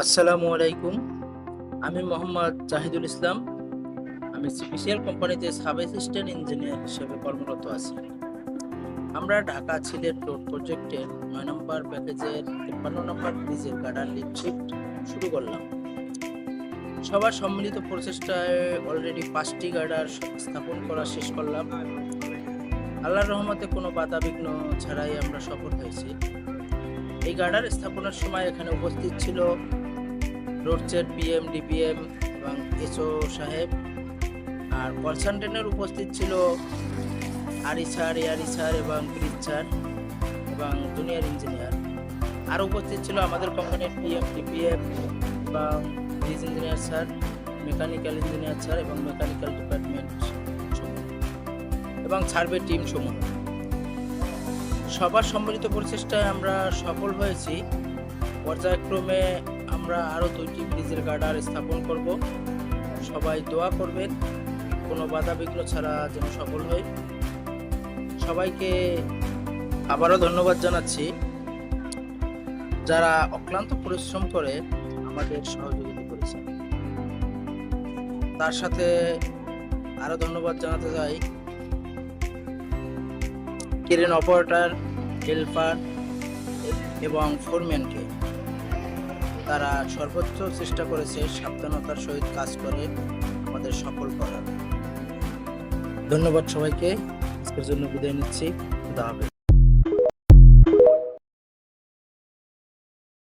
আসসালামু আলাইকুম। আমি মোহাম্মদ জাহিদুল ইসলাম। আমি সিপিসিএল কোম্পানিতে সাব অ্যাসিস্ট্যান্ট ইঞ্জিনিয়ার হিসেবে কর্মরত আছি। আমরা ঢাকা সিলেট রোড প্রজেক্টের ৯ নম্বর প্যাকেজের ৫৩ নম্বর ব্রিজের গার্ডার লিড শিফট শুরু করলাম। সবার সম্মিলিত প্রচেষ্টায় অলরেডি ৫টি গার্ডার স্থাপন করা শেষ করলাম। আল্লাহর রহমতে কোনো বাধাবিঘ্ন ছাড়াই আমরা সফল হয়েছি। এই গার্ডার স্থাপনের সময় এখানে উপস্থিত ছিল রোডসের পিএম, ডিপিএম এবং এসও সাহেব। আর কনসালটেন্টের উপস্থিত ছিল আরি স্যার, এআরি স্যার এবং ব্রিজ স্যার এবং জুনিয়র ইঞ্জিনিয়ার। আর উপস্থিত ছিল আমাদের কোম্পানির পিএম, ডিপিএম এবং bridge engineer sir, mechanical engineer sir এবং মেকানিক্যাল ডিপার্টমেন্ট এবং সার্ভে টিম সমূহ। সবার সম্মিলিত প্রচেষ্টায় আমরা সফল হয়েছি। পর্যায়ক্রমে আমরা আরও 2টি ব্রিজের গার্ডার স্থাপন করব। সবাই দোয়া করবেন কোনো বাধাবিঘ্ন ছাড়া যেন সফল হয়। সবাইকে আবারও ধন্যবাদ জানাচ্ছি যারা অক্লান্ত পরিশ্রম করে আমাদের সহযোগিতা করেছে। তার সাথে আরও ধন্যবাদ জানাতে চাই ক্রেন অপারেটর, হেল্পার এবং ফোরম্যানকে। তারা সর্বোচ্চ চেষ্টা করেছে সাবধানতার সহিত কাজ করে আমাদের সফল করার। ধন্যবাদ সবাইকে। আজকের জন্য বিদায় নিচ্ছি। খুদা হাফেজ।